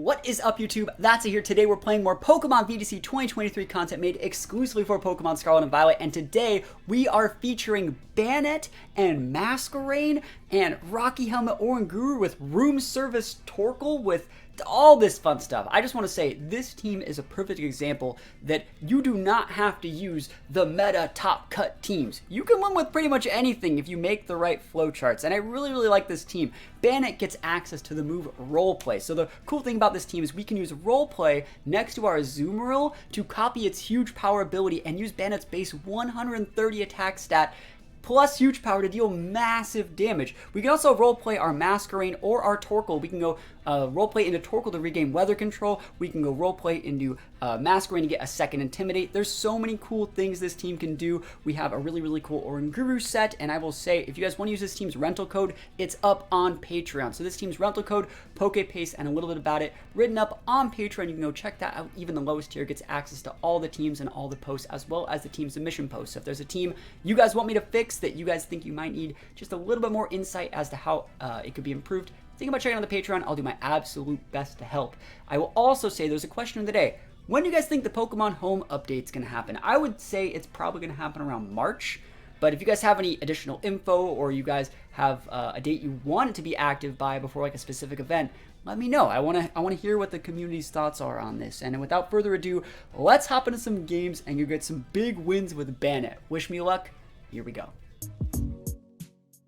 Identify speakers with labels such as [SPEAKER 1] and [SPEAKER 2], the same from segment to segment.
[SPEAKER 1] What is up, YouTube? That's it here. Today we're playing more Pokemon VGC 2023 content made exclusively for Pokemon Scarlet and Violet, and today we are featuring Banette and Masquerain and Rocky Helmet Oranguru with Room Service Torkoal with all this fun stuff. I just want to say this team is a perfect example that you do not have to use the meta top cut teams. You can win with pretty much anything if you make the right flowcharts, and I really like this team. Banette gets access to the move Role Play. So the cool thing about this team is we can use Role Play next to our Azumarill to copy its huge power ability and use Banette's base 130 attack stat plus huge power to deal massive damage. We can also roleplay our Masquerain or our Torkoal. We can go roleplay into Torkoal to regain weather control. We can go roleplay into Masquerain to get a second Intimidate. There's so many cool things this team can do. We have a really cool Oranguru set, and I will say, if you guys want to use this team's rental code, it's up on Patreon. So this team's rental code, PokePaste, and a little bit about it, written up on Patreon. You can go check that out. Even the lowest tier gets access to all the teams and all the posts, as well as the team's submission posts. So if there's a team you guys want me to fix that you guys think you might need just a little bit more insight as to how it could be improved, think about checking out the Patreon. I'll do my absolute best to help. I will also say there's a question of the day. When do you guys think the Pokemon Home update's going to happen? I would say it's probably going to happen around March. But if you guys have any additional info, or you guys have a date you want it to be active by before like a specific event, let me know. I want to hear what the community's thoughts are on this. And without further ado, let's hop into some games and you get some big wins with Banette. Wish me luck. Here we go.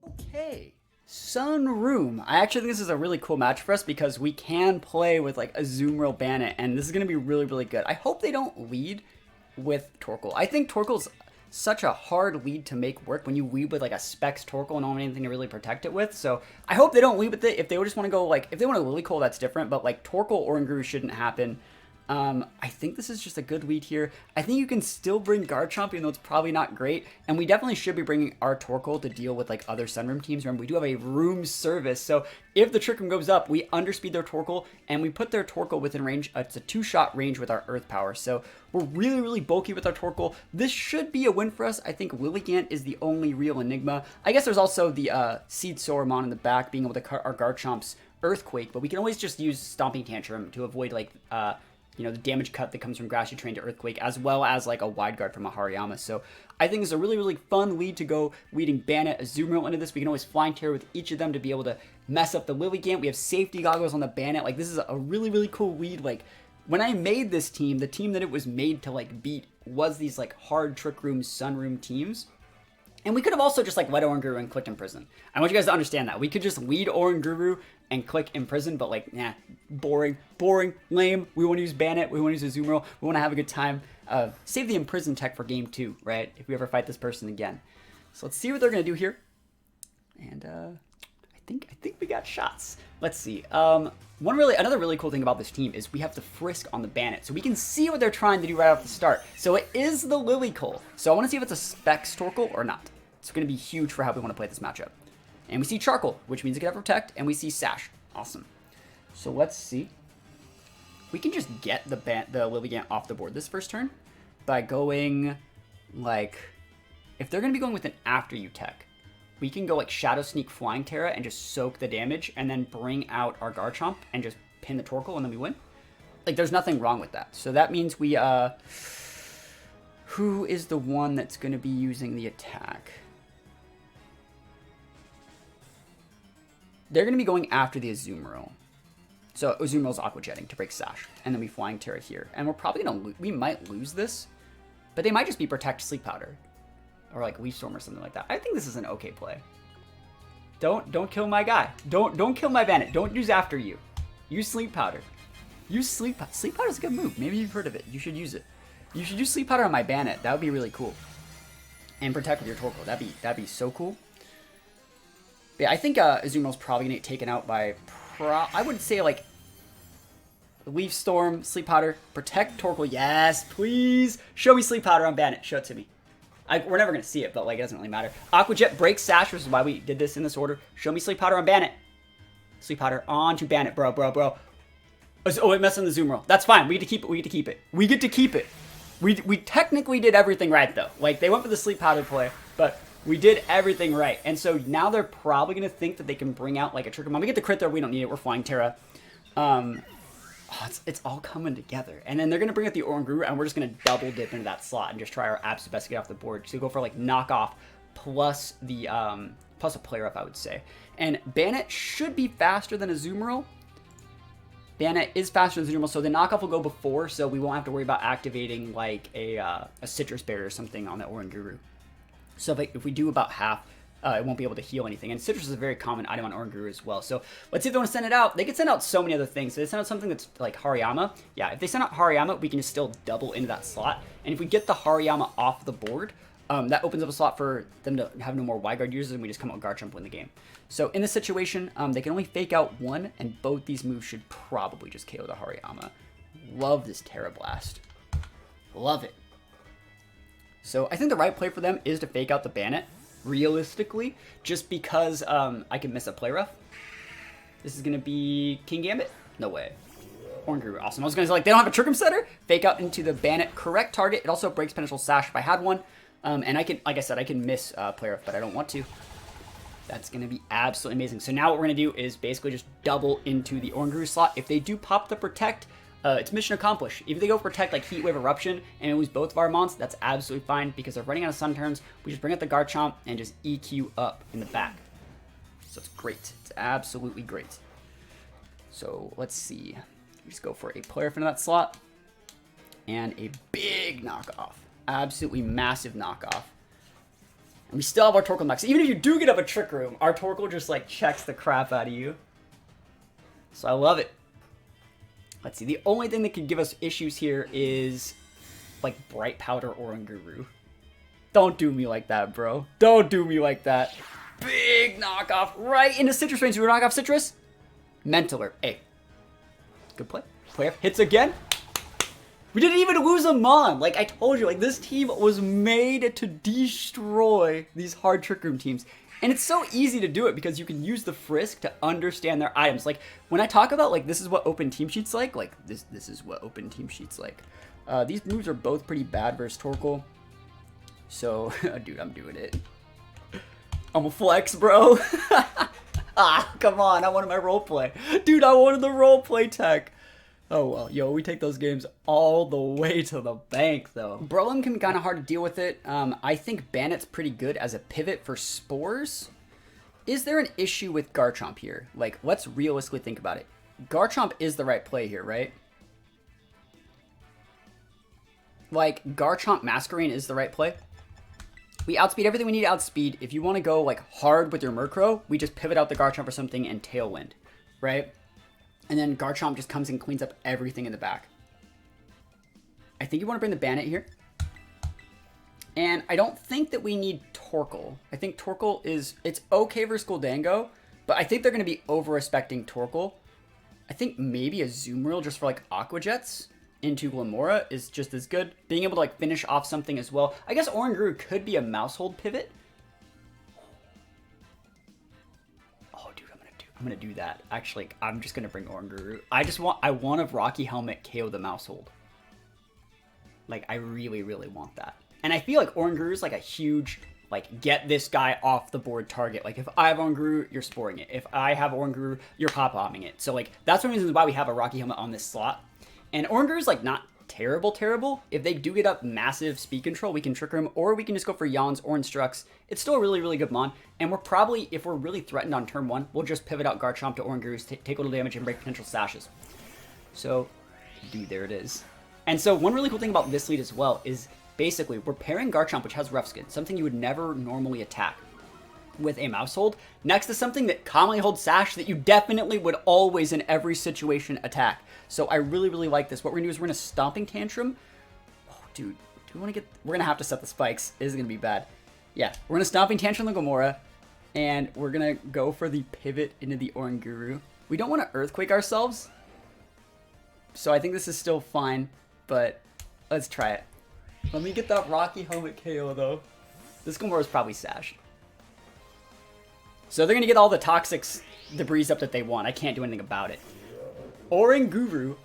[SPEAKER 1] Okay. Sunroom. I actually think this is a really cool match for us because we can play with like Azumarill Banette, and this is going to be really good. I hope they don't lead with Torkoal. I think Torkoal's such a hard lead to make work when you lead with like a Specs Torkoal and don't have anything to really protect it with. So I hope they don't lead with it. If they just want to go like, if they want to Lily Cole, that's different, but like Torkoal Oranguru shouldn't happen. I think this is just a good lead here. I think you can still bring Garchomp, even though it's probably not great. And we definitely should be bringing our Torkoal to deal with like other Sunroom teams. Remember, we do have a room service. So if the Trick Room goes up, we underspeed their Torkoal and we put their Torkoal within range. It's a 2-shot range with our Earth Power. So we're really bulky with our Torkoal. This should be a win for us. I think Lilligant is the only real enigma. I guess there's also the Seed Soromon in the back being able to cut our Garchomp's Earthquake, but we can always just use Stomping Tantrum to avoid like, you know, the damage cut that comes from Grassy Terrain to Earthquake, as well as like a Wide Guard from a Hariyama. So I think it's a really fun lead to go leading Banette, Azumarill into this. We can always Flying Terror with each of them to be able to mess up the Lilligant. We have Safety Goggles on the Banette. Like, this is a really cool lead. Like, when I made this team, the team that it was made to like beat was these like hard Trick Room, Sunroom teams. And we could have also just like led Oranguru and clicked Imprison. I want you guys to understand that. We could just lead Oranguru and click Imprison, but like, nah, boring, lame. We want to use Banette, we want to use Azumarill, we want to have a good time. Save the Imprison tech for game 2, right? If we ever fight this person again. So let's see what they're going to do here. And I think we got shots. Let's see. Another really cool thing about this team is we have the Frisk on the Banette, so we can see what they're trying to do right off the start. So it is the Lilycole. So I want to see if it's a Specs Torkoal or not. It's going to be huge for how we want to play this matchup. And we see Charcoal, which means it can have Protect, and we see Sash. Awesome. So let's see. We can just get the Lilligant off the board this first turn by going, like, if they're going to be going with an After You tech, we can go like Shadow Sneak Flying Terra and just soak the damage and then bring out our Garchomp and just pin the Torkoal and then we win. Like, there's nothing wrong with that. So that means we, who is the one that's going to be using the attack? They're going to be going after the Azumarill. So Azumarill's Aqua Jetting to break Sash. And then we Flying Terra here. And we're probably going to, we might lose this. But they might just be Protect Sleep Powder. Or like Leaf Storm or something like that. I think this is an okay play. Don't kill my guy. Don't kill my Banette. Don't use After You. Use Sleep Powder. Use Sleep Powder. Sleep Powder is a good move. Maybe you've heard of it. You should use it. You should use Sleep Powder on my Banette. That would be really cool. And Protect with your Torkoal. That'd be so cool. But yeah, I think Azumarill's probably gonna get taken out by I would say like Leaf Storm, Sleep Powder, Protect Torkoal. Yes, please show me Sleep Powder on Banette. Show it to me. We're never going to see it, but like, it doesn't really matter. Aqua Jet breaks Sash, which is why we did this in this order. Show me Sleep Powder on Banette. Sleep Powder on to Banette, bro. Oh, it messed on the Azumarill. That's fine. We get to keep it. We get to keep it. We technically did everything right, though. Like, they went for the Sleep Powder play, but we did everything right. And so now they're probably going to think that they can bring out like a Trick Room. We get the crit there. We don't need it. We're Flying Terra. Oh, it's all coming together. And then they're going to bring out the Oranguru, and we're just going to double dip into that slot and just try our absolute best to get off the board. So go for like knockoff plus the plus a player up, I would say. And Banette should be faster than Azumarill. Banette is faster than Azumarill, so the knockoff will go before, so we won't have to worry about activating like a citrus berry or something on the Oranguru. So if we do about half, it won't be able to heal anything. And citrus is a very common item on Oranguru as well. So let's see if they want to send it out. They could send out so many other things. So they send out something that's like Hariyama. Yeah, if they send out Hariyama, we can just still double into that slot. And if we get the Hariyama off the board, that opens up a slot for them to have no more Wide Guard users, and we just come out Garchomp, win the game. So in this situation, they can only fake out one, and both these moves should probably just KO the Hariyama. Love this Terra Blast. Love it. So I think the right play for them is to fake out the Banette, realistically, just because I can miss a play rough. This is going to be King Gambit? No way. Oranguru, awesome. I was going to say, like, they don't have a Trick Room Setter? Fake out into the Banette, correct target. It also breaks Potential Sash if I had one. And I can, like I said, I can miss play rough, but I don't want to. That's going to be absolutely amazing. So now what we're going to do is basically just double into the Oranguru slot. If they do pop the Protect, it's mission accomplished. If they go Protect like Heat Wave Eruption and lose both of our mons, that's absolutely fine because they're running out of Sun turns. We just bring out the Garchomp and just EQ up in the back. So it's great. It's absolutely great. So let's see. We just go for a player for that slot and a big knockoff. Absolutely massive knockoff. And we still have our Torkoal max. So even if you do get up a Trick Room, our Torkoal just like checks the crap out of you. So I love it. Let's see. The only thing that could give us issues here is like Bright Powder Oranguru. Don't do me like that, bro. Don't do me like that. Big knockoff right into Citrus range. We knock off Citrus. Mental Alert. Hey. Good play. Player hits again. We didn't even lose a Mon. Like I told you, like this team was made to destroy these hard Trick Room teams. And it's so easy to do it because you can use the Frisk to understand their items. Like when I talk about like this is what open team sheets like this is what open team sheets like. These moves are both pretty bad versus Torkoal. So dude, I'm doing it. I'm a flex, bro. Ah, come on, I wanted my role play. Dude, I wanted the role play tech. Oh well, yo, we take those games all the way to the bank, though. Brolin can be kind of hard to deal with it. I think Banette's pretty good as a pivot for Spores. Is there an issue with Garchomp here? Like, let's realistically think about it. Garchomp is the right play here, right? Like, Garchomp Masquerain is the right play. We outspeed everything we need to outspeed. If you want to go, like, hard with your Murkrow, we just pivot out the Garchomp or something and Tailwind, right? And then Garchomp just comes and cleans up everything in the back. I think you want to bring the Banette here. And I don't think that we need Torkoal. I think Torkoal is... It's okay versus Gholdengo, but I think they're going to be over-respecting Torkoal. I think maybe a Azumarill just for, like, Aqua Jets into Glimmora is just as good. Being able to, like, finish off something as well. I guess Oranguru could be a Mousehold pivot. I'm gonna do that. Actually, I'm just gonna bring Oranguru. I want a Rocky Helmet KO the Mousehold. Like, I really, really want that. And I feel like Oranguru is like a huge, like, get this guy off the board target. Like, if I have Oranguru, you're sporing it. If I have Oranguru, you're pop-bombing it. So, like, that's one of the reasons why we have a Rocky Helmet on this slot. And Oranguru is, like, not terrible. If they do get up massive speed control, we can Trick Room, or we can just go for Yawns or Instructs. It's still a really, really good Mon, and we're probably, if we're really threatened on turn 1, we'll just pivot out Garchomp to Oranguru, take a little damage, and break potential sashes. So, dude, there it is. And so, one really cool thing about this lead as well is, basically, we're pairing Garchomp, which has Rough Skin, something you would never normally attack, with a Mousehold, next to something that commonly holds Sash that you definitely would always, in every situation, attack. So I really, really like this. What we're going to do is we're going to Stomping Tantrum. Oh, dude. Do we want to get... We're going to have to set the spikes. This is going to be bad. Yeah. We're going to Stomping Tantrum the Glimmora. And we're going to go for the pivot into the Oranguru. We don't want to Earthquake ourselves. So I think this is still fine. But let's try it. Let me get that Rocky Helmet KO, though. This Glimmora is probably Sash. So they're going to get all the Toxics debris up that they want. I can't do anything about it. Oranguru,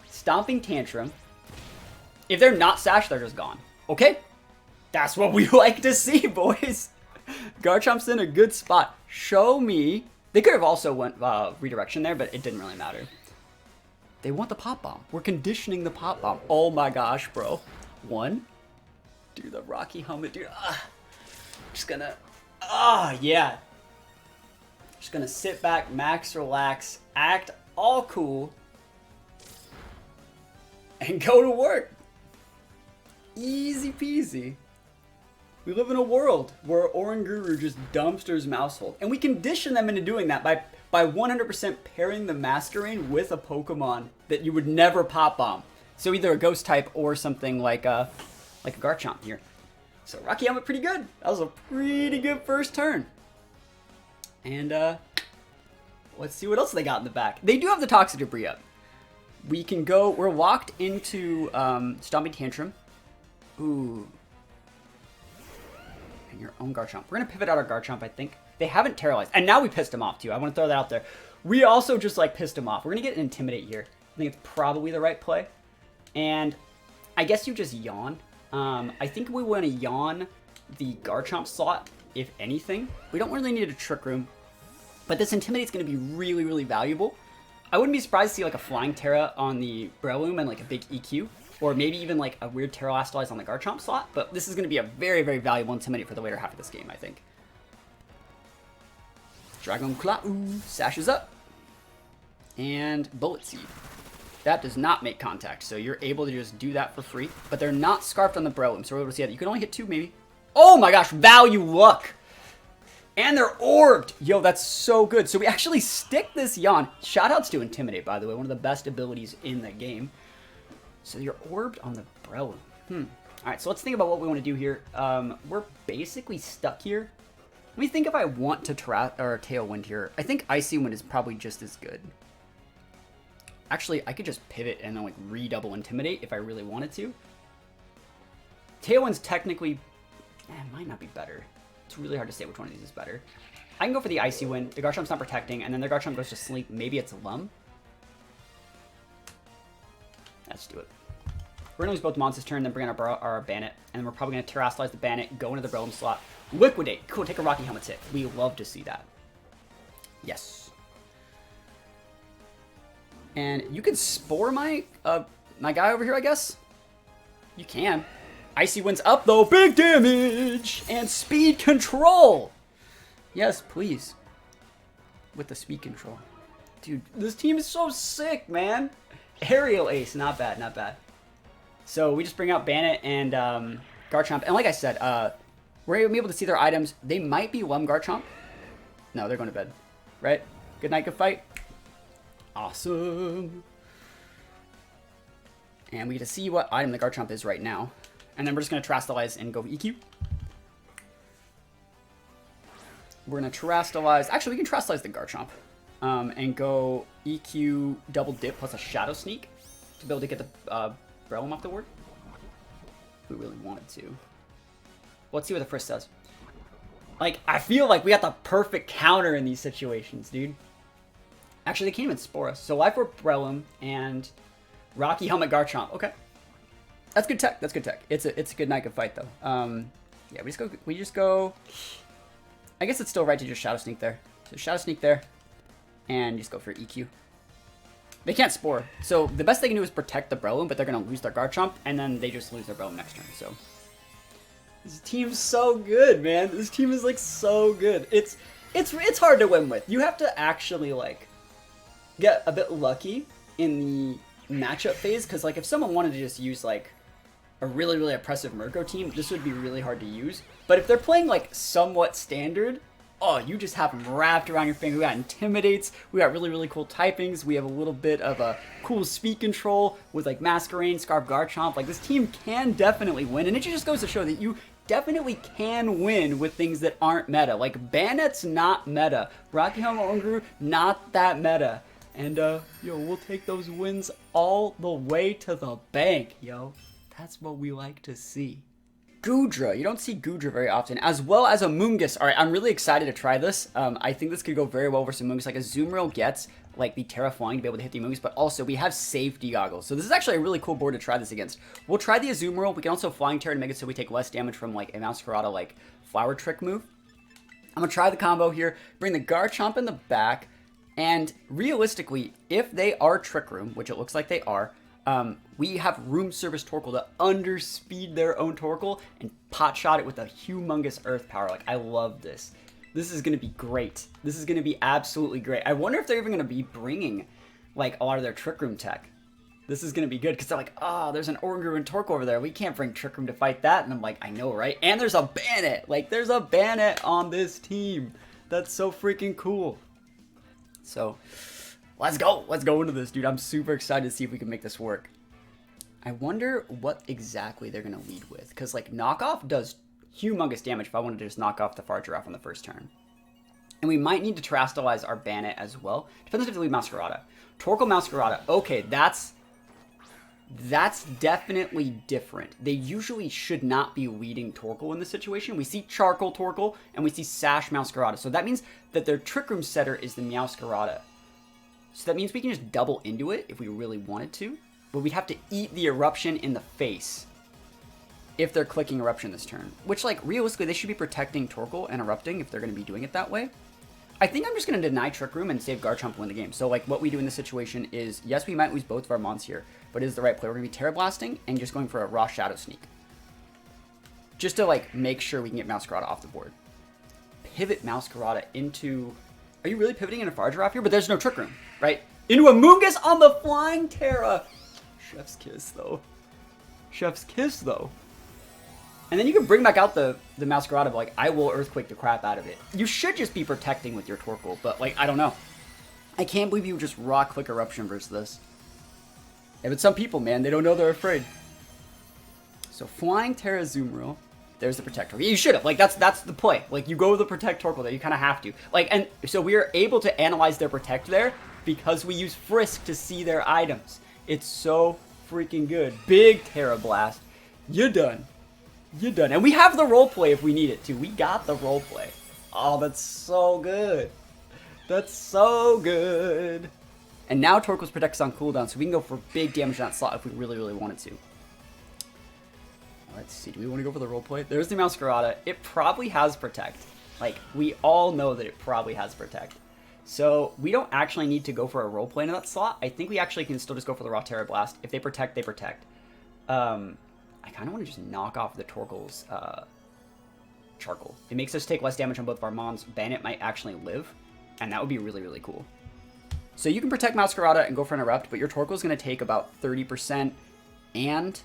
[SPEAKER 1] Stomping Tantrum. If they're not Sash, they're just gone. Okay? That's what we like to see, boys. Garchomp's in a good spot. Show me. They could have also went Redirection there, but it didn't really matter. They want the pop bomb. We're conditioning the pop bomb. Oh my gosh, bro. One. Dude, the Rocky helmet, dude. Just gonna, yeah. Just gonna sit back, max relax, act all cool, and go to work. Easy peasy. We live in a world where Oranguru just dumpsters Mousehold, and we condition them into doing that by 100% pairing the Masquerain with a Pokemon that you would never pop bomb. So either a Ghost type or something like a Garchomp here. So Rocky Helmet, pretty good. That was a pretty good first turn. And let's see what else they got in the back. They do have the Toxic Debris up. We can go. We're locked into Stomping Tantrum. Ooh. And your own Garchomp. We're gonna pivot out our Garchomp, I think. They haven't terrorized, and now we pissed him off too. I want to throw that out there. We also just like pissed him off. We're gonna get an Intimidate here. I think it's probably the right play. And I guess you just yawn. I think we want to yawn the Garchomp slot, if anything. We don't really need a Trick Room, but this Intimidate's going to be really, really valuable. I wouldn't be surprised to see like a Flying Terra on the Breloom and like a big EQ, or maybe even like a weird Terrastalize on the Garchomp slot, but this is going to be a very, very valuable Intimidate for the later half of this game, I think. Dragon Claw sashes up, and Bullet Seed. That does not make contact, so you're able to just do that for free. But they're not scarfed on the Breloom, so we're able to see that. You can only hit 2, maybe. Oh my gosh, value luck! And they're orbed! Yo, that's so good. So we actually stick this Yawn. Shoutouts to Intimidate, by the way. One of the best abilities in the game. So you're orbed on the Breloom. Alright, so let's think about what we want to do here. We're basically stuck here. Let me think if I want to Tailwind here. I think Icy Wind is probably just as good. Actually, I could just pivot and then like redouble Intimidate if I really wanted to. Tailwind's technically, it might not be better. It's really hard to say which one of these is better. I can go for the Icy Wind. The Garchomp's not protecting, and then the Garchomp goes to sleep. Maybe it's a Lum. Let's do it. We're gonna lose both monsters turn, then bring in our Banette, and then we're probably gonna Terrastalize the Banette, go into the Breloom slot, Liquidate. Cool, take a Rocky Helmet hit. We love to see that. Yes. And you can Spore my guy over here, I guess? You can. Icy Wind's up, though. Big damage! And speed control! Yes, please. With the speed control. Dude, this team is so sick, man. Aerial Ace. Not bad, not bad. So we just bring out Banette and Garchomp. And like I said, we're going to be able to see their items. They might be Lum Garchomp. No, they're going to bed. Right? Good night, good fight. Awesome. And we get to see what item the Garchomp is right now. And then we're just going to Terrastalize and go EQ. We're going to Terrastalize. Actually, we can Terrastalize the Garchomp. And go EQ double dip plus a Shadow Sneak to be able to get the Breloom off the board. If we really wanted to. Let's see what the Frisk does. Like, I feel like we got the perfect counter in these situations, dude. Actually, they can't even Spore us. So Life Orb Breloom and Rocky Helmet Garchomp. Okay. That's good tech. That's good tech. It's a good night, good fight, though. Yeah, we just go... I guess it's still right to just Shadow Sneak there. So Shadow Sneak there. And just go for EQ. They can't Spore. So the best they can do is protect the Breloom, but they're going to lose their Garchomp, and then they just lose their Breloom next turn. So this team's so good, man. This team is, like, so good. It's hard to win with. You have to actually, like, get a bit lucky in the matchup phase, because, like, if someone wanted to just use, like, a really, really oppressive Murkrow team, this would be really hard to use. But if they're playing, like, somewhat standard, oh, you just have them wrapped around your finger. We got Intimidates, we got really, really cool typings, we have a little bit of a cool speed control with, like, Masquerain, Scarf Garchomp. Like, this team can definitely win, and it just goes to show that you definitely can win with things that aren't meta. Like, Banette's not meta. Rocky Helmet Oranguru, not that meta. And, yo, we'll take those wins all the way to the bank, yo. That's what we like to see. Goodra. You don't see Goodra very often, as well as a Moongus. All right, I'm really excited to try this. I think this could go very well versus Moongus. Like, Azumarill gets, like, the Terra Flying to be able to hit the Moongus, but also we have Safety Goggles. So this is actually a really cool board to try this against. We'll try the Azumarill. We can also Flying Terra to make it so we take less damage from, like, a Masquerada, like, Flower Trick move. I'm going to try the combo here. Bring the Garchomp in the back. And realistically, if they are Trick Room, which it looks like they are, we have Room Service Torkoal to underspeed their own Torkoal and pot shot it with a humongous Earth Power. Like, I love this. This is going to be great. This is going to be absolutely great. I wonder if they're even going to be bringing, like, a lot of their Trick Room tech. This is going to be good because they're like, oh, there's an Oranguru and Torkoal over there. We can't bring Trick Room to fight that. And I'm like, I know, right? And there's a Banette. Like, there's a Banette on this team. That's so freaking cool. So, let's go. Let's go into this, dude. I'm super excited to see if we can make this work. I wonder what exactly they're going to lead with. Because, like, knockoff does humongous damage if I wanted to just knock off the Fargiraffe on the first turn. And we might need to Terrastalize our Banette as well. Depends if they lead Masquerada. Torkoal Masquerada. Okay, that's definitely different. They usually should not be leading Torkoal in this situation. We see Charcoal Torkoal and we see Sash Masquerada. So that means that their Trick Room setter is the Meowscarada. So that means we can just double into it if we really wanted to. But we'd have to eat the Eruption in the face if they're clicking Eruption this turn. Which, like, realistically, they should be protecting Torkoal and Erupting if they're going to be doing it that way. I think I'm just going to deny Trick Room and save Garchomp to win the game. So, like, what we do in this situation is, yes, we might lose both of our Mons here, but it is the right play. We're going to be Terra Blasting and just going for a raw Shadow Sneak. Just to, like, make sure we can get Masquerada off the board. Pivot Masquerada into... Are you really pivoting into Fargiraffe here? But there's no Trick Room, right? Into Amoonguss on the Flying Terra! Chef's kiss, though. Chef's kiss, though. And then you can bring back out the Masquerada, but, like, I will Earthquake the crap out of it. You should just be protecting with your Torkoal, but, like, I don't know. I can't believe you would just raw click Eruption versus this. Yeah, but some people, man, they don't know they're afraid. So, Flying Terra Azumarill. There's the Protect Torkoal. You should have. Like, that's the play. Like, you go with the Protect Torkoal there. You kind of have to. Like, and so we are able to analyze their Protect there because we use Frisk to see their items. It's so freaking good. Big Terra Blast. You're done. You're done. And we have the roleplay if we need it, too. We got the roleplay. Oh, that's so good. That's so good. And now Torkoal's Protect is on cooldown, so we can go for big damage on that slot if we really, really wanted to. Let's see. Do we want to go for the roleplay? There's the Masquerada. It probably has Protect. Like, we all know that it probably has Protect. So, we don't actually need to go for a roleplay in that slot. I think we actually can still just go for the raw Terra Blast. If they Protect, they Protect. I kind of want to just knock off the Torkoal's Charcoal. It makes us take less damage on both of our Mons. Banette might actually live, and that would be really, really cool. So you can protect Masquerada and go for an Erupt, but your Torkoal is going to take about 30% and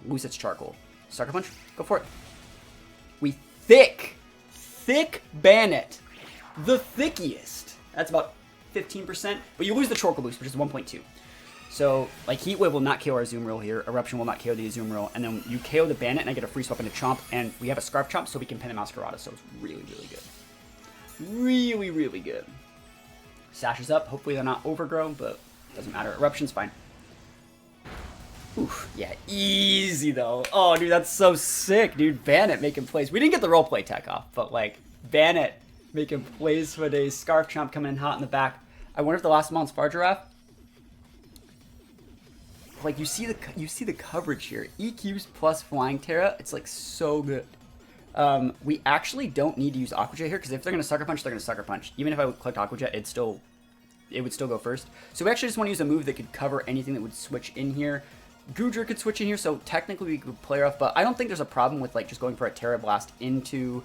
[SPEAKER 1] lose its Charcoal. Sucker Punch, go for it. We thick Banette. The thickiest. That's about 15%, but you lose the Torkoal boost, which is 1.2. So, like, Heat Wave will not KO our Azumarill here, Eruption will not KO the Azumarill, and then you KO the Banette, and I get a free swap into Chomp, and we have a Scarf Chomp, so we can pin a Masquerada, so it's really, really good. Really, really good. Sash is up, hopefully they're not overgrown, but doesn't matter. Eruption's fine. Oof, yeah, easy, though. Oh, dude, that's so sick, dude. Banette making plays. We didn't get the roleplay tech off, but, like, Banette making plays for days. Scarf Chomp coming in hot in the back. I wonder if the last Mon's Fargiraffe. Like, you see the coverage here. EQs plus Flying Terra. It's, like, so good. We actually don't need to use Aqua Jet here, because if they're going to Sucker Punch, they're going to Sucker Punch. Even if I clicked Aqua Jet, it would still go first. So we actually just want to use a move that could cover anything that would switch in here. Goodra could switch in here, so technically we could play her off, but I don't think there's a problem with, like, just going for a Terra Blast into...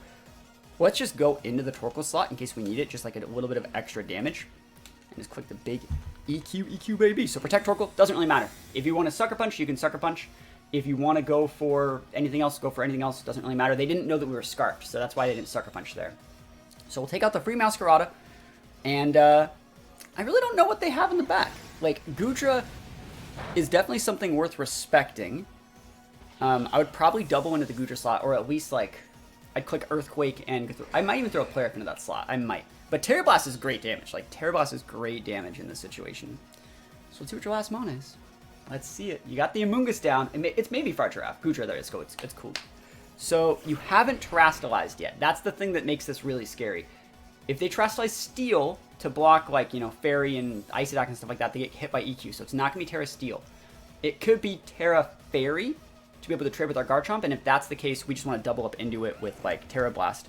[SPEAKER 1] Let's just go into the Torkoal slot in case we need it, just like a little bit of extra damage. And just click the big EQ, baby. So Protect Torkoal, doesn't really matter. If you want to Sucker Punch, you can Sucker Punch. If you want to go for anything else, go for anything else. Doesn't really matter. They didn't know that we were Scarfed, so that's why they didn't Sucker Punch there. So we'll take out the free Masquerada, and I really don't know what they have in the back. Like, Goodra is definitely something worth respecting. I would probably double into the Goodra slot, or at least, like, I'd click Earthquake, and I might even throw a Player into that slot. I might. But Terra Blast is great damage. Like, Terra Blast is great damage in this situation. So let's see what your last mana is. Let's see it. You got the Amoonguss down. It's maybe Fargiraffe. Goodra there. It's cool. So you haven't Terrastalized yet. That's the thing that makes this really scary. If they Terrastalize Steel to block, like, you know, Fairy and Ice Attack and stuff like that, they get hit by EQ. So it's not going to be Terra Steel. It could be Terra Fairy to be able to trade with our Garchomp. And if that's the case, we just want to double up into it with, like, Terra Blast.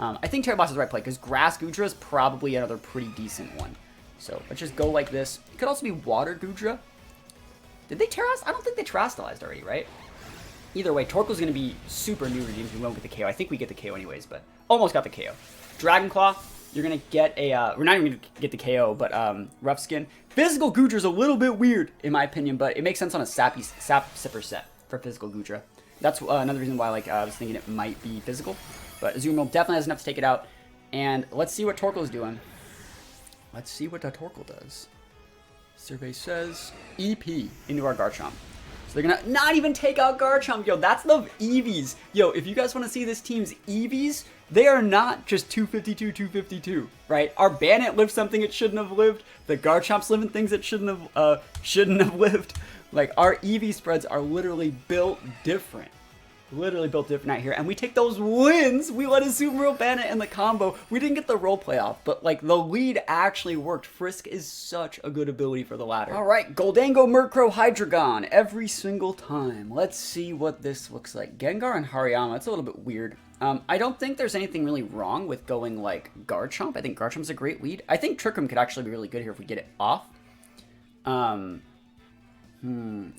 [SPEAKER 1] I think Terra Blast is the right play, because Grass Goodra is probably another pretty decent one. So let's just go like this. It could also be Water Goodra. Did they Terras? I don't think they Terastallized already, right? Either way, Torkoal's going to be super new redeemed. We won't get the KO. I think we get the KO anyways, but almost got the KO. Dragon Claw, you're going to get a... we're not even going to get the KO, but Rough Skin. Physical Goodra's a little bit weird, in my opinion, but it makes sense on a Sap Sipper set for Physical Goodra. That's another reason why I was thinking it might be physical. But Azumarill definitely has enough to take it out. And let's see what Torkoal's doing. Let's see what that Torkoal does. Survey says EP into our Garchomp. So they're gonna not even take out Garchomp. Yo, that's the EVs. Yo, if you guys want to see this team's EVs, they are not just 252, 252, right? Our Banette lived something it shouldn't have lived. The Garchomp's living things it shouldn't have lived. Like, our EV spreads are literally built different. Literally built different out here. And we take those wins. We let Azumarills Banette in the combo. We didn't get the role play off, but like the lead actually worked. Frisk is such a good ability for the ladder. All right, Gholdengo, Murkrow, Hydreigon every single time. Let's see what this looks like. Gengar and Hariyama. It's a little bit weird. I don't think there's anything really wrong with going like Garchomp. I think Garchomp's a great lead. I think Trick Room could actually be really good here if we get it off. The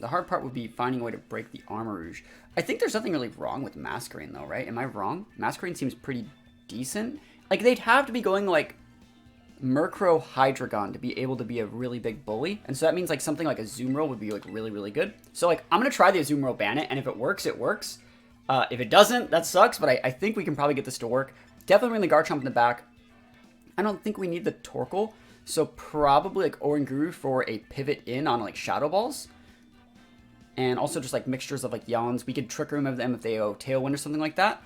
[SPEAKER 1] hard part would be finding a way to break the Armarouge. I think there's nothing really wrong with Masquerain though, right? Am I wrong? Masquerain seems pretty decent. Like, they'd have to be going like Murkrow, Hydreigon to be able to be a really big bully. And so that means like something like a Azumarill would be like really, really good. So like, I'm going to try the Azumarills Banette, and if it works, it works. If it doesn't, that sucks, but I think we can probably get this to work. Definitely bring the Garchomp in the back. I don't think we need the Torkoal. So probably like Oranguru for a pivot in on like Shadow Balls. And also just like mixtures of like Yawns. We could Trick Room of them if they go Tailwind or something like that.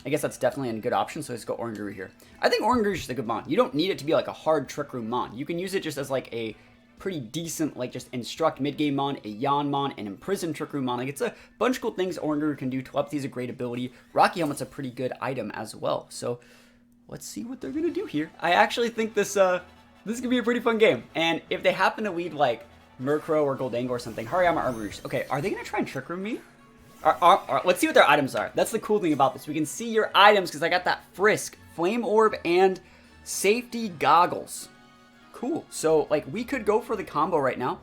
[SPEAKER 1] I guess that's definitely a good option, so let's go Oranguru here. I think Oranguru is just a good mon. You don't need it to be like a hard Trick Room mon. You can use it just as like a pretty decent, like just Instruct mid-game mon, a Yawn mon, an Imprison Trick Room mon. Like, it's a bunch of cool things Oranguru can do. Telepathy is a great ability. Rocky Helmet's a pretty good item as well. So let's see what they're going to do here. I actually think this is going to be a pretty fun game. And if they happen to lead like Murkrow or Gholdengo or something, Hariyama, Armarouge. Okay, are they going to try and Trick Room me? Let's see what their items are. That's the cool thing about this. We can see your items because I got that Frisk, Flame Orb, and Safety Goggles. Cool. So, like, we could go for the combo right now.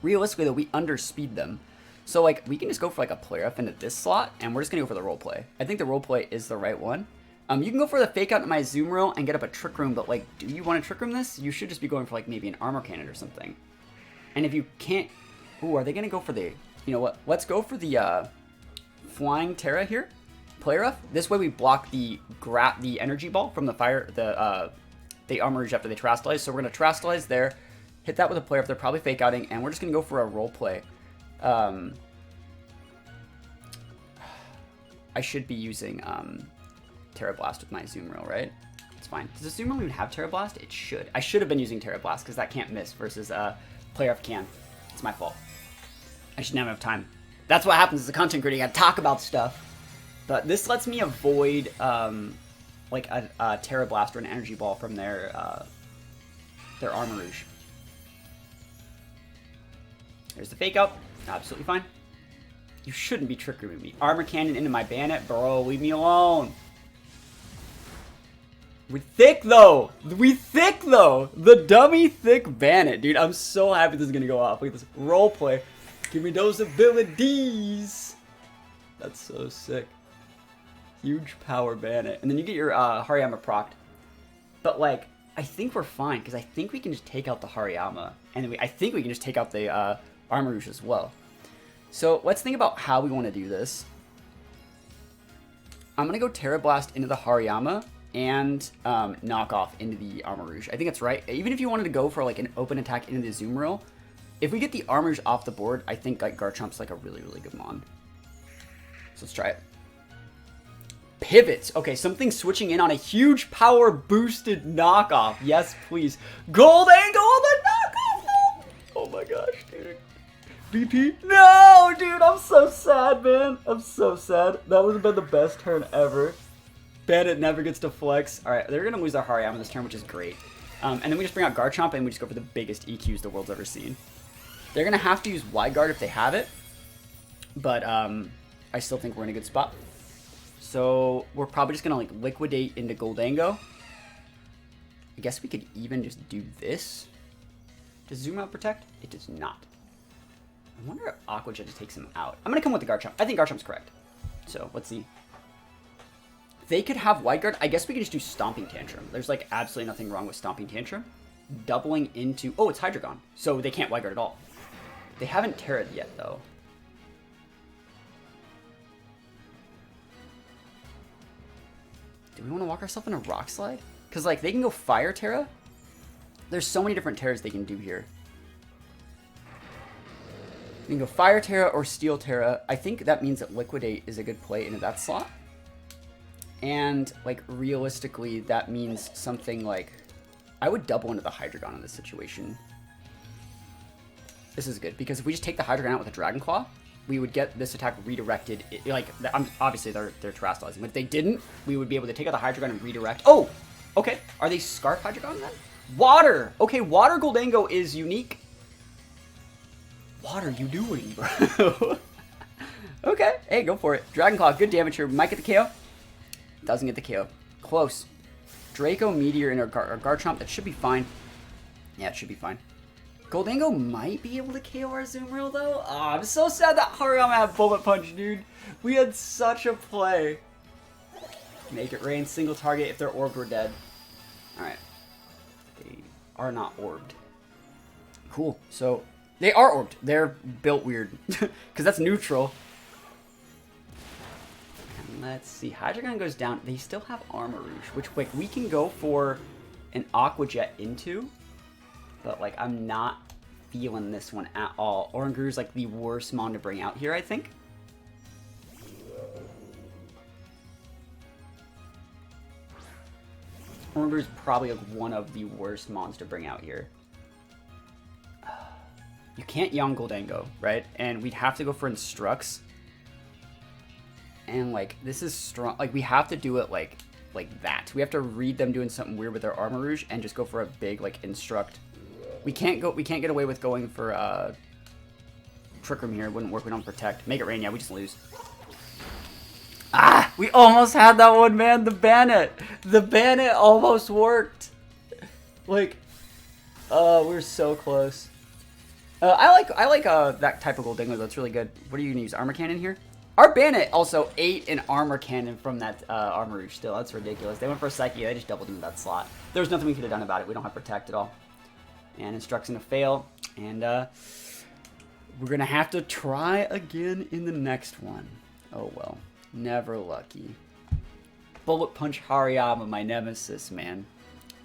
[SPEAKER 1] Realistically, though, we underspeed them. So, like, we can just go for, like, a Player F into this slot, and we're just going to go for the Role Play. I think the Role Play is the right one. You can go for the Fake Out into my Azumarill and get up a Trick Room, but, like, do you want to Trick Room this? You should just be going for, like, maybe an Armor Cannon or something. And if you can't... Ooh, are they going to go for the... You know what? Let's go for the Flying Terra here. Player F. This way we block the Energy Ball from the fire... The Armarouge after they Terastallize. So we're going to Terastallize there. Hit that with a Player F. They're probably Fake Outing. And we're just going to go for a Role Play. I should be using Terra Blast with my Azumarill, right? It's fine. Does Azumarill even have Terra Blast? It should. I should have been using Terra Blast because that can't miss versus Player F can. It's my fault. I shouldn't have enough time. That's what happens as a content creator. You gotta talk about stuff. But this lets me avoid like a Terra Blast or an Energy Ball from their Armarouge. There's the Fake Out. Absolutely fine. You shouldn't be Trick Rooming me. Armor Cannon into my Banette. Bro, leave me alone. We're thick, though. The dummy thick Banette. Dude, I'm so happy this is going to go off. Look at this Role Play. Give me those abilities. That's so sick. Huge Power Banette. And then you get your Hariyama procced. But, like, I think we're fine. Because I think we can just take out the Hariyama. And then I think we can just take out the Armarouge as well. So, let's think about how we want to do this. I'm going to go Terra Blast into the Hariyama. And knock off into the Armarouge. I think that's right. Even if you wanted to go for like an open attack into the Azumarill, if we get the Armarouge off the board, I think like Garchomp's like a really, really good mon. So let's try it. Pivots. Okay, something switching in on a huge power boosted knockoff. Yes, please. Gholdengo on the knockoff. Oh my gosh, dude. VP? No, dude, I'm so sad, man. I'm so sad. That would have been the best turn ever. Banette never gets to flex. Alright, they're going to lose their Hariyama this turn, which is great. And then we just bring out Garchomp and we just go for the biggest EQs the world's ever seen. They're going to have to use Wide Guard if they have it. But I still think we're in a good spot. So we're probably just gonna like liquidate into Gholdengo. I guess we could even just do this. Does Zoom Out protect? It does not. I wonder if Aqua Jet just takes him out. I'm gonna come with the Garchomp. I think Garchomp's correct. So let's see. They could have Wide Guard. I guess we could just do Stomping Tantrum. There's like absolutely nothing wrong with Stomping Tantrum. Doubling into... Oh, it's Hydreigon. So they can't Wide Guard at all. They haven't Terra'd yet, though. Do we want to walk ourselves in a Rock Slide? Because, like, they can go Fire Terra. There's so many different Terras they can do here. You can go Fire Terra or Steel Terra. I think that means that Liquidate is a good play into that slot. And, like, realistically, that means something like... I would double into the Hydreigon in this situation. This is good, because if we just take the Hydreigon out with a Dragon Claw, we would get this attack redirected. Like, obviously, they're Terastallizing, but if they didn't, we would be able to take out the Hydreigon and redirect. Oh! Okay. Are they Scarf Hydreigon then? Water! Okay, Water Gholdengo is unique. What are you doing, bro? Okay, hey, go for it. Dragon Claw, good damage here. Might get the KO. Doesn't get the KO. Close. Draco, Meteor, and our Garchomp. That should be fine. Yeah, it should be fine. Gholdengo might be able to KO our Azumarill, though. Oh, I'm so sad that Hariyama had Bullet Punch, dude. We had such a play. Make it rain, single target. If they're orbed, we're dead. Alright. They are not orbed. Cool. So, they are orbed. They're built weird. Because that's neutral. And let's see. Hydreigon goes down. They still have Armarouge, which, like, we can go for an Aqua Jet into. But, like, I'm not feeling this one at all. Oranguru's, like, the worst mon to bring out here, I think. Oranguru's probably, like, one of the worst mons to bring out here. You can't Young Gholdengo, right? And we'd have to go for Instructs. And, like, this is strong. Like, we have to do it, like that. We have to read them doing something weird with their Armarouge and just go for a big, like, Instruct. We can't get away with going for Trick Room here. It wouldn't work. We don't protect. Make it rain. Yeah, we just lose. Ah, we almost had that one, man. The Banette. The Banette almost worked. Like, we're so close. I like that type of Gholdengo. That's really good. What are you gonna use? Armor Cannon here? Our Banette also ate an Armor Cannon from that Armarouge still. That's ridiculous. They went for a Psyche. They just doubled into that slot. There was nothing we could have done about it. We don't have Protect at all. And Instruct's gonna fail. And we're gonna have to try again in the next one. Oh well. Never lucky. Bullet Punch Hariyama, my nemesis, man.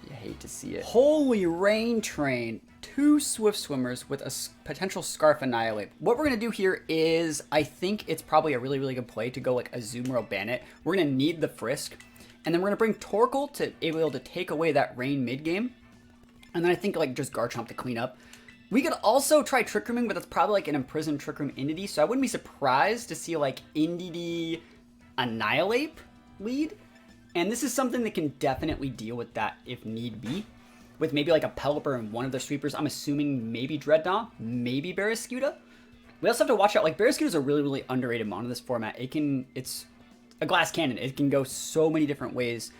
[SPEAKER 1] You hate to see it. Holy Rain Train. 2 Swift Swimmers with a potential Scarf Annihilate. What we're going to do here is, I think it's probably a really, really good play to go like Azumarills Banette. We're going to need the Frisk. And then we're going to bring Torkoal to be able to take away that Rain mid game. And then I think like just Garchomp to clean up. We could also try Trick Rooming, but that's probably like an imprisoned Trick Room Indeedee. So I wouldn't be surprised to see like Indeedee Annihilate lead. And this is something that can definitely deal with that if need be. With maybe like a Pelipper and one of their sweepers. I'm assuming maybe Dreadnought, maybe Barraskewda. We also have to watch out. Like Barraskewda is a really, really underrated mon in this format. It's a glass cannon. It can go so many different ways.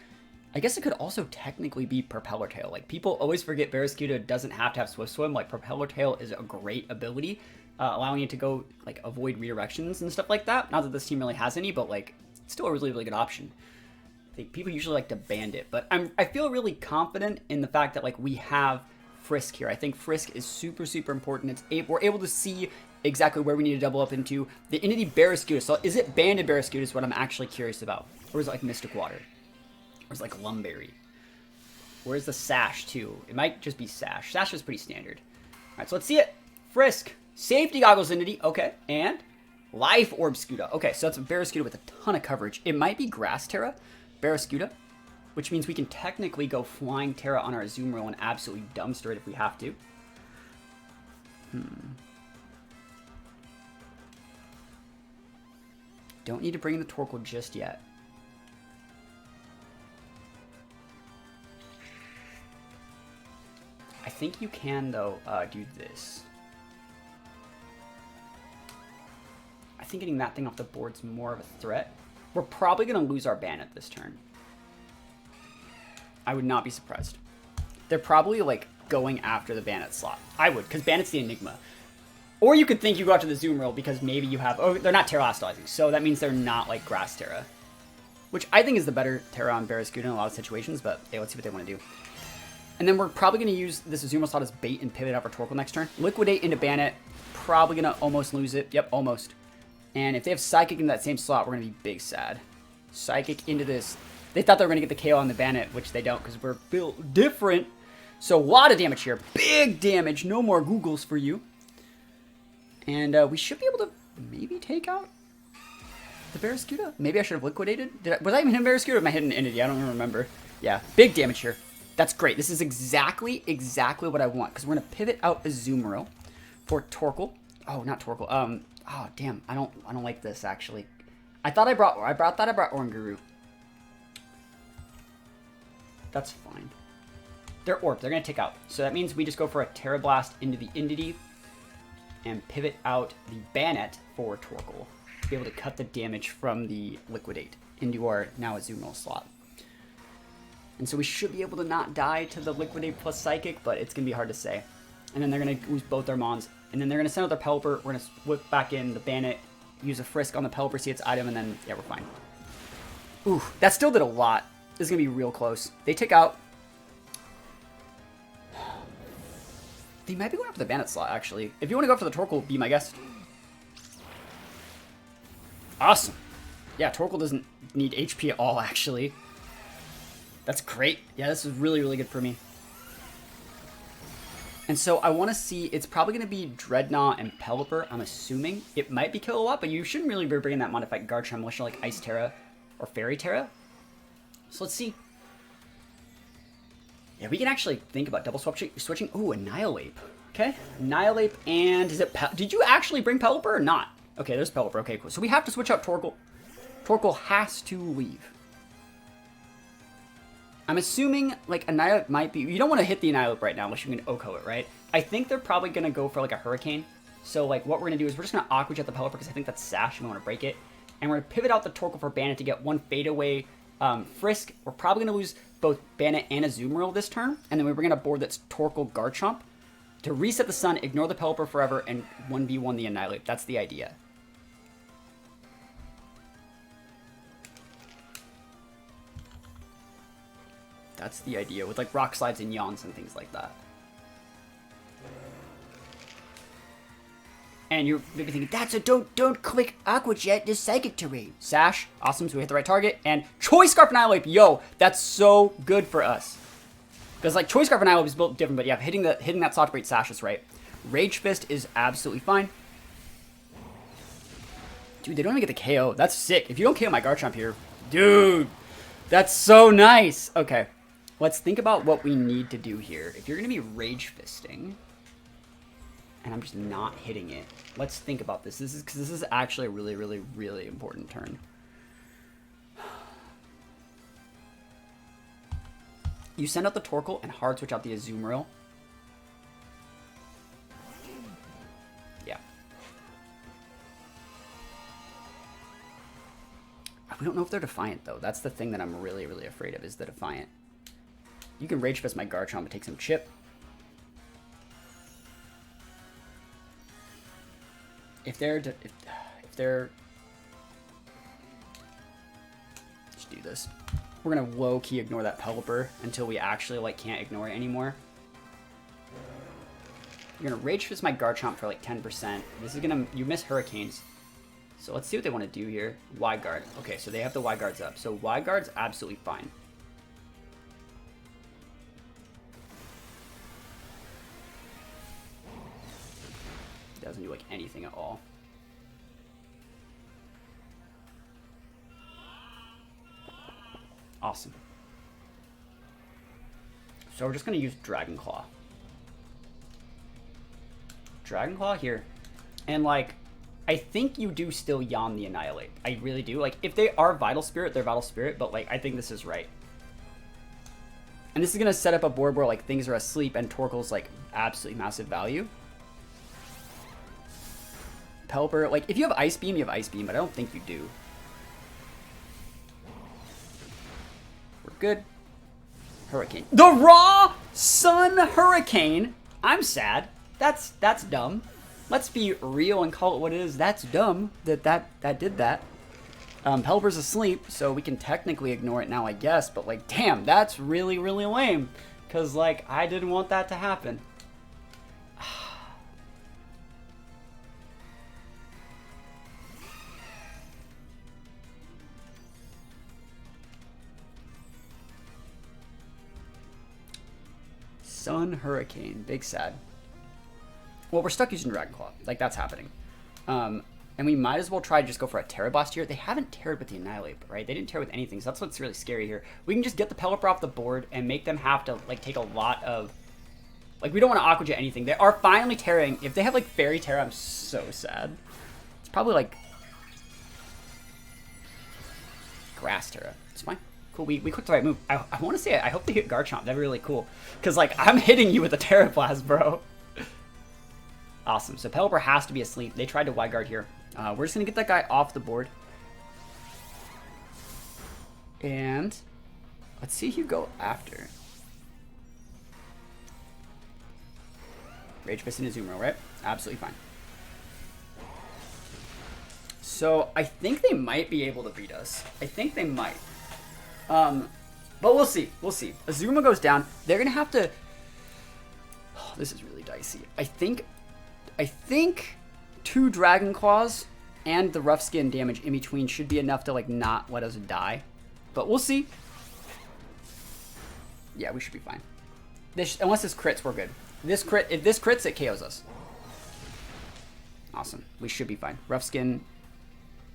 [SPEAKER 1] I guess it could also technically be Propeller Tail. Like people always forget Barraskewda doesn't have to have Swift Swim. Like Propeller Tail is a great ability, allowing you to go like avoid redirections and stuff like that. Not that this team really has any, but like it's still a really, really good option. I think people usually like to band it, but I feel really confident in the fact that like we have Frisk here. I think Frisk is super, super important. We're able to see exactly where we need to double up into. The Indeedee Barraskewda, so is it banded Barraskewda is what I'm actually curious about. Or is it like Mystic Water? Or is it like Lumberry? Where's the Sash too? It might just be Sash. Sash is pretty standard. All right, so let's see it. Frisk. Safety Goggles Indeedee. Okay, and Life Orb Scuda. Okay, so that's a Barraskewda with a ton of coverage. It might be Grass Terra. Barraskewda, which means we can technically go Flying Terra on our Azumarill and absolutely dumpster it if we have to. Don't need to bring in the Torkoal just yet. I think you can, though, do this. I think getting that thing off the board's more of a threat. We're probably going to lose our Banette this turn. I would not be surprised. They're probably, like, going after the Banette slot. I would, because Banette's the Enigma. Or you could think you go after the Azumarill because maybe you have... Oh, they're not Terrastalizing, so that means they're not, like, Grass Terra. Which I think is the better Terra on Barraskewda in a lot of situations, but hey, let's see what they want to do. And then we're probably going to use this Azumarill slot as bait and pivot out for Torkoal next turn. Liquidate into Banette. Probably going to almost lose it. Yep, almost. And if they have Psychic in that same slot, we're going to be big sad. Psychic into this... They thought they were going to get the KO on the Banette, which they don't because we're built different. So a lot of damage here. Big damage. No more Googles for you. And we should be able to maybe take out the Barraskewda. Maybe I should have liquidated. Was I even hitting Barraskewda or am I hitting Entity? I don't even remember. Yeah, big damage here. That's great. This is exactly what I want because we're going to pivot out Azumarill for Torkoal. Oh, not Torkoal. Oh, damn. I don't like this actually. I brought Oranguru. That's fine. They're Orb. They're going to take out. So that means we just go for a Terra Blast into the Entity and pivot out the Banette for Torkoal. Be able to cut the damage from the Liquidate into our now Azumarill slot. And so we should be able to not die to the Liquidate plus Psychic, but it's going to be hard to say. And then they're going to lose both their Mons. And then they're going to send out their Pelipper. We're going to whip back in the Banette, use a Frisk on the Pelipper, see its item, and then, yeah, we're fine. Ooh, that still did a lot. This is going to be real close. They take out... They might be going after the Banette slot, actually. If you want to go after the Torkoal, be my guest. Awesome. Yeah, Torkoal doesn't need HP at all, actually. That's great. Yeah, this is really, really good for me. And so I want to see... It's probably going to be Dreadnought and Pelipper, I'm assuming. It might be Kilowatt, but you shouldn't really be bringing that modified Guard Charm unless you're like Ice Terra or Fairy Terra. So let's see. Yeah, we can actually think about double switching. Ooh, Annihilate. Okay, Annihilate and is it? Did you actually bring Pelipper or not? Okay, there's Pelipper. Okay, cool. So we have to switch out Torkoal. Torkoal has to leave. I'm assuming like Annihilate might be. You don't want to hit the Annihilate right now unless you can Oko it, right? I think they're probably gonna go for like a Hurricane. So like what we're gonna do is we're just gonna Aqua Jet the Pelipper because I think that's Sash and we want to break it, and we're gonna pivot out the Torkoal for Banette to get one fadeaway. Frisk, we're probably going to lose both Banette and Azumarill this turn, and then we bring in a board that's Torkoal Garchomp to reset the sun, ignore the Pelipper forever, and 1v1 the Annihilate. That's the idea. That's the idea, with like Rock Slides and Yawns and things like that. And you're maybe thinking, that's a don't click Aqua Jet, this Psychic Terrain. Sash, awesome, so we hit the right target. And Choice Scarf Annihilate, yo, that's so good for us. Because like Choice Scarf Annihilate is built different, but yeah, hitting that slot to break Sash is right. Rage Fist is absolutely fine. Dude, they don't even get the KO. That's sick. If you don't KO my Garchomp here, dude, that's so nice. Okay, let's think about what we need to do here. If you're going to be Rage Fisting... and I'm just not hitting it. Let's think about this. This is actually a really, really, really important turn. You send out the Torkoal and hard switch out the Azumarill. Yeah. We don't know if they're Defiant, though. That's the thing that I'm really, really afraid of, is the Defiant. You can Rage Fist my Garchomp and take some chip. If they're just do this. We're gonna low-key ignore that Pelipper until we actually like can't ignore it anymore. You're gonna Rage Fist my Garchomp for like 10%. This is gonna, you miss Hurricanes. So let's see what they want to do here. Y Guard. Okay, so they have the Y Guards up. So Y Guard's absolutely fine. Doesn't do like anything at all. Awesome. So we're just gonna use Dragon Claw. Dragon Claw here. And like, I think you do still Yawn the Annihilate. I really do. Like, if they are Vital Spirit, they're Vital Spirit, but like, I think this is right. And this is gonna set up a board where like things are asleep and Torkoal's like absolutely massive value. Pelipper, like, if you have Ice Beam, you have Ice Beam, but I don't think you do. good. Hurricane. The raw sun hurricane. I'm sad. That's dumb. Let's be real and call it what it is. That's dumb that did that. Pelipper's asleep, so we can technically ignore it now, I guess. But like, damn, that's really, really lame. Cause like, I didn't want that to happen. Sun Hurricane. Big sad. Well, we're stuck using Dragon Claw. Like, that's happening. And we might as well try to just go for a Terra Blast here. They haven't Terra'd with the Annihilate, right? They didn't Terra with anything, so that's what's really scary here. We can just get the Pelipper off the board and make them have to, like, take a lot of... Like, we don't want to Aqua Jet anything. They are finally Terraing. If they have, like, Fairy Terra, I'm so sad. It's probably, like... Grass Terra. It's fine. Cool, we clicked the right move. I want to say, I hope they hit Garchomp. That'd be really cool. Because, like, I'm hitting you with a Terra Blast, bro. Awesome. So Pelipper has to be asleep. They tried to wide guard here. We're just going to get that guy off the board. And let's see who go after. Rage Fist and Azumarills, right? Absolutely fine. So I think they might be able to beat us. I think they might. But we'll see. We'll see. Azuma goes down. They're going to have to... Oh, this is really dicey. I think 2 Dragon Claws and the Rough Skin damage in between should be enough to, like, not let us die. But we'll see. Yeah, we should be fine. Unless this crits, we're good. If this crits, it KOs us. Awesome. We should be fine. Rough Skin...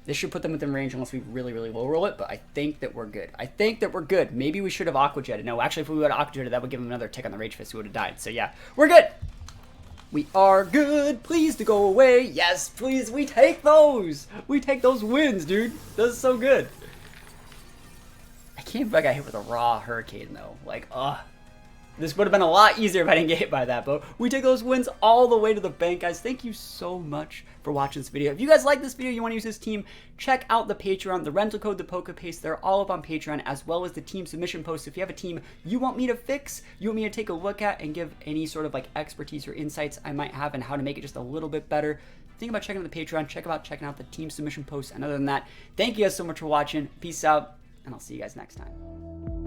[SPEAKER 1] This should put them within range unless we really, really low roll it, but I think that we're good. I think that we're good. Maybe we should have Aqua Jetted. No, actually, if we would have Aqua Jetted, that would give him another tick on the Rage Fist. We would have died. So, yeah, we're good. We are good. Please to go away. Yes, please. We take those. We take those wins, dude. This is so good. I can't believe I got hit with a raw Hurricane, though. Like, this would have been a lot easier if I didn't get hit by that, but we take those wins all the way to the bank, guys. Thank you so much for watching this video. If you guys like this video, you want to use this team, check out the Patreon, the rental code, the PokePaste. They're all up on Patreon, as well as the team submission posts. If you have a team you want me to fix, you want me to take a look at and give any sort of like expertise or insights I might have and how to make it just a little bit better, think about checking out the Patreon, checking out the team submission posts. And other than that, thank you guys so much for watching. Peace out, and I'll see you guys next time.